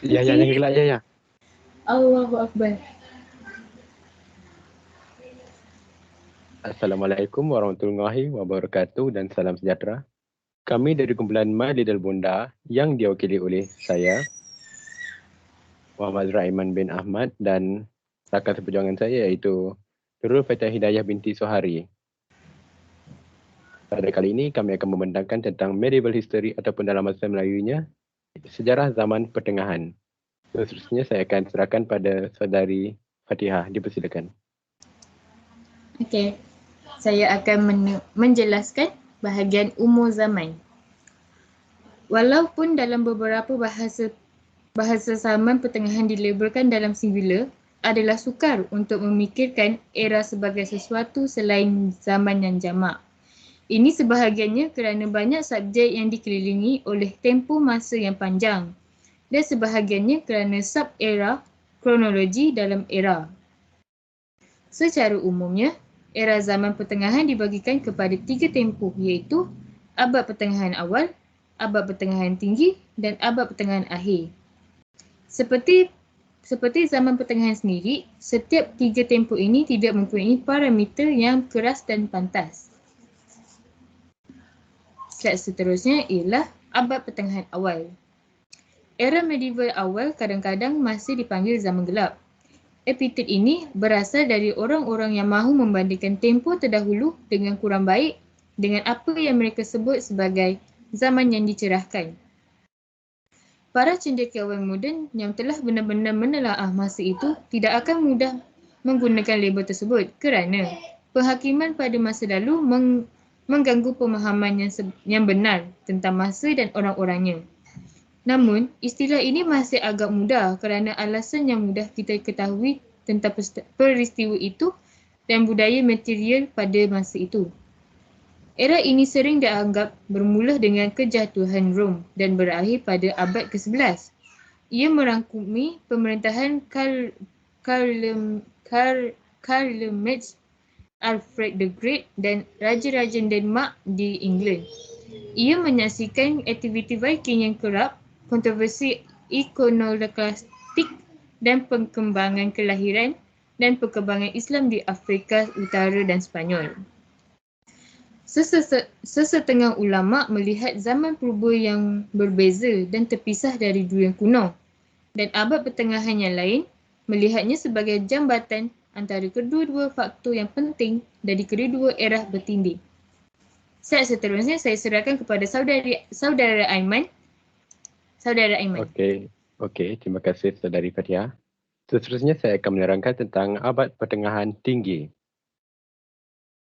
Ya, ya, yang Okey. gelak, ya, ya. Allahu Akbar. Assalamualaikum warahmatullahi wabarakatuh dan salam sejahtera. Kami dari kumpulan My Little Bunda yang diwakili oleh saya, Muhammad Raiman bin Ahmad dan rakan seperjuangan saya iaitu Nurul Fatah Hidayah binti Sohari. Pada kali ini kami akan membentangkan tentang medieval history ataupun dalam bahasa Melayunya, sejarah zaman pertengahan. Seterusnya saya akan serahkan pada saudari Fatihah. Dipersilakan. Okey. Saya akan menjelaskan bahagian umur zaman. Walaupun dalam beberapa bahasa zaman pertengahan dilabelkan dalam singular, adalah sukar untuk memikirkan era sebagai sesuatu selain zaman yang jamak. Ini sebahagiannya kerana banyak subjek yang dikelilingi oleh tempoh masa yang panjang dan sebahagiannya kerana sub-era kronologi dalam era. Secara umumnya, era zaman pertengahan dibagikan kepada 3 tempoh iaitu abad pertengahan awal, abad pertengahan tinggi dan abad pertengahan akhir. Seperti zaman pertengahan sendiri, setiap 3 tempoh ini tidak mempunyai parameter yang keras dan pantas. Slide seterusnya ialah abad pertengahan awal. Era medieval awal kadang-kadang masih dipanggil zaman gelap. Epitet ini berasal dari orang-orang yang mahu membandingkan tempoh terdahulu dengan kurang baik dengan apa yang mereka sebut sebagai zaman yang dicerahkan. Para cendekiawan moden yang telah benar-benar menelaah masa itu tidak akan mudah menggunakan label tersebut kerana penghakiman pada masa lalu mengganggu pemahaman yang benar tentang masa dan orang-orangnya. Namun, istilah ini masih agak mudah kerana alasan yang mudah kita ketahui tentang peristiwa itu dan budaya material pada masa itu. Era ini sering dianggap bermula dengan kejatuhan Rom dan berakhir pada abad ke-11. Ia merangkumi pemerintahan Karlemage, Alfred the Great dan Raja-Raja Denmark di England. Ia menyaksikan aktiviti Viking yang kerap, kontroversi ikonoklastik dan perkembangan kelahiran dan perkembangan Islam di Afrika Utara dan Sepanyol. Sesetengah ulama melihat zaman purba yang berbeza dan terpisah dari dunia kuno dan abad pertengahan yang lain melihatnya sebagai jambatan antara kedua-dua faktor yang penting dari kedua-dua era bertindih. Slide seterusnya saya serahkan kepada saudara Aiman. Saudara Aiman. Okey, terima kasih saudari Fatihah. Seterusnya saya akan menerangkan tentang abad pertengahan tinggi.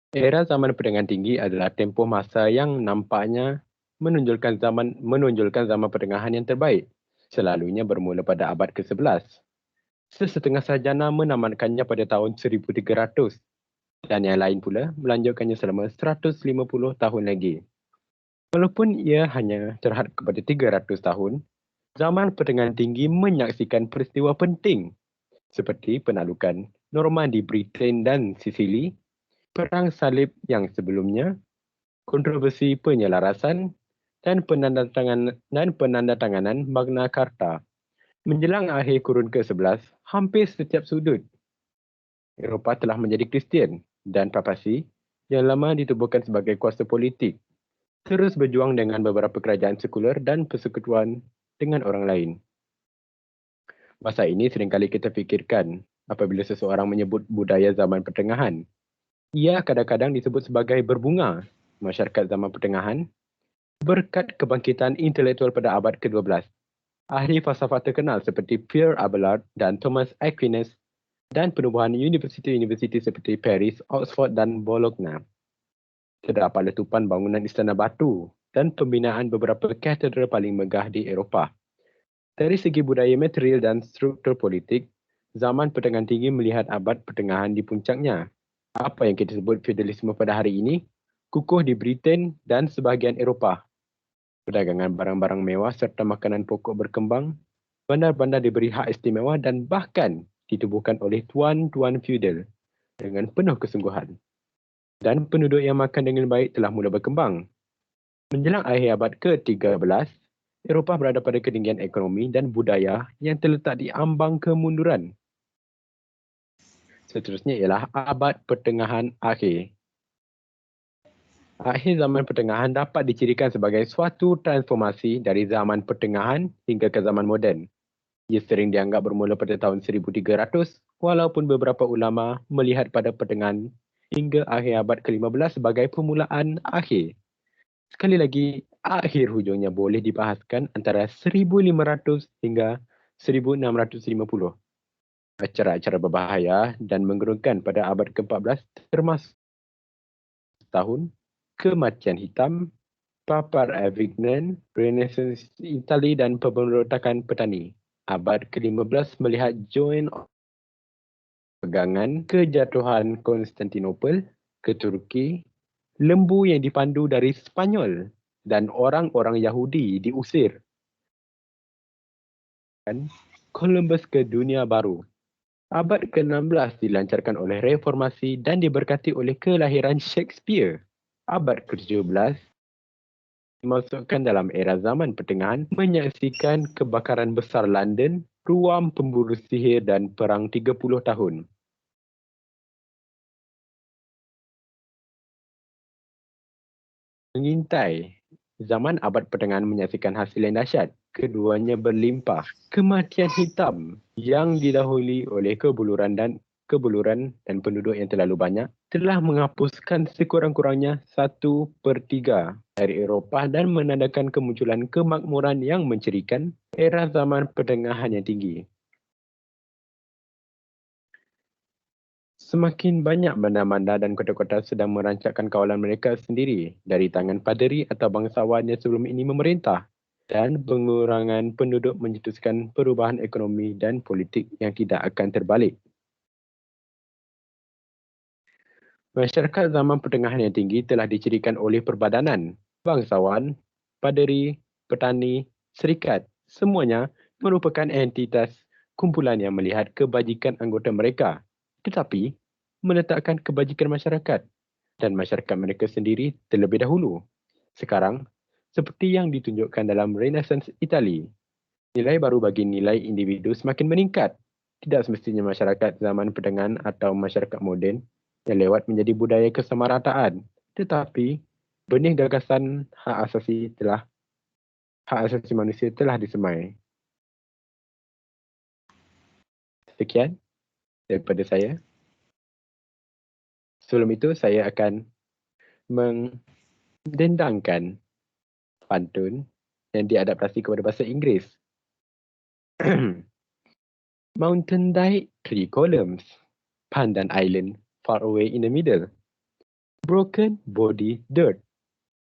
Era zaman pertengahan tinggi adalah tempoh masa yang nampaknya menonjolkan zaman pertengahan yang terbaik. Selalunya bermula pada abad ke-11. Sesetengah sarjana menamatkannya pada tahun 1300 dan yang lain pula melanjutkannya selama 150 tahun lagi. Walaupun ia hanya terhad kepada 300 tahun, zaman pertengahan tinggi menyaksikan peristiwa penting seperti penaklukan Normandy, Britain dan Sisili, Perang Salib yang sebelumnya, kontroversi penyelarasan dan penandatanganan Magna Carta. Menjelang akhir kurun ke-11, hampir setiap sudut Eropah telah menjadi Kristian dan Papasi yang lama ditubuhkan sebagai kuasa politik terus berjuang dengan beberapa kerajaan sekular dan persekutuan dengan orang lain. Masa ini seringkali kita fikirkan apabila seseorang menyebut budaya zaman pertengahan. Ia kadang-kadang disebut sebagai berbunga masyarakat zaman pertengahan berkat kebangkitan intelektual pada abad ke-12. Ahli falsafah terkenal seperti Pierre Abelard dan Thomas Aquinas dan penubuhan universiti-universiti seperti Paris, Oxford dan Bologna. Terdapat letupan bangunan istana batu dan pembinaan beberapa katedral paling megah di Eropah. Dari segi budaya material dan struktur politik, zaman pertengahan tinggi melihat abad pertengahan di puncaknya. Apa yang kita sebut feudalisme pada hari ini, kukuh di Britain dan sebahagian Eropah. Perdagangan barang-barang mewah serta makanan pokok berkembang, bandar-bandar diberi hak istimewa dan bahkan ditubuhkan oleh tuan-tuan feudal dengan penuh kesungguhan. Dan penduduk yang makan dengan baik telah mula berkembang. Menjelang akhir abad ke-13, Eropah berada pada ketinggian ekonomi dan budaya yang terletak di ambang kemunduran. Seterusnya ialah abad pertengahan akhir. Akhir zaman pertengahan dapat dicirikan sebagai suatu transformasi dari zaman pertengahan hingga ke zaman moden. Ia sering dianggap bermula pada tahun 1300, walaupun beberapa ulama melihat pada pertengahan hingga akhir abad ke-15 sebagai permulaan akhir. Sekali lagi, akhir hujungnya boleh dibahaskan antara 1500 hingga 1650. Acara-acara berbahaya dan menggerunkan pada abad ke-14 termasuk tahun Kematian Hitam, Papar Avignon, Renaissance Itali dan pemberontakan petani. Abad ke-15 melihat join pegangan kejatuhan Konstantinopel ke Turki, lembu yang dipandu dari Spanyol dan orang-orang Yahudi diusir. Columbus ke dunia baru. Abad ke-16 dilancarkan oleh reformasi dan diberkati oleh kelahiran Shakespeare. Abad ke-17 dimasukkan dalam era zaman pertengahan menyaksikan kebakaran besar London, ruam pemburu sihir dan perang 30 tahun. Mengintai. Zaman abad pertengahan menyaksikan hasil yang dahsyat. Keduanya berlimpah. Kematian hitam yang didahului oleh kebuluran dan penduduk yang terlalu banyak telah menghapuskan sekurang-kurangnya 1/3 dari Eropah dan menandakan kemunculan kemakmuran yang mencerikan era zaman pertengahan yang tinggi. Semakin banyak bandar-bandar dan kota-kota sedang merancangkan kawalan mereka sendiri dari tangan paderi atau bangsawan yang sebelum ini memerintah, dan pengurangan penduduk mencetuskan perubahan ekonomi dan politik yang tidak akan terbalik. Masyarakat zaman pertengahan yang tinggi telah dicirikan oleh perbadanan, bangsawan, paderi, petani, serikat. Semuanya merupakan entitas kumpulan yang melihat kebajikan anggota mereka, tetapi meletakkan kebajikan masyarakat dan masyarakat mereka sendiri terlebih dahulu. Sekarang, seperti yang ditunjukkan dalam Renaissance Itali, nilai baru bagi nilai individu semakin meningkat. Tidak semestinya masyarakat zaman pertengahan atau masyarakat moden yang lewat menjadi budaya kesamarataan, tetapi benih gagasan hak asasi manusia telah disemai. Sekian daripada saya. Sebelum itu, saya akan mendendangkan pantun yang diadaptasi kepada bahasa Inggeris. Mountain Dyke, 3 columns. Pandan Island, far away in the middle. Broken body dirt.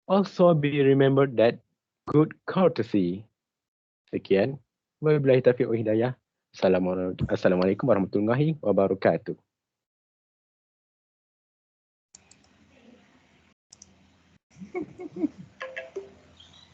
Also be remembered that good courtesy. Sekian. Wabillahi taufiq wal hidayah. Assalamualaikum warahmatullahi wabarakatuh.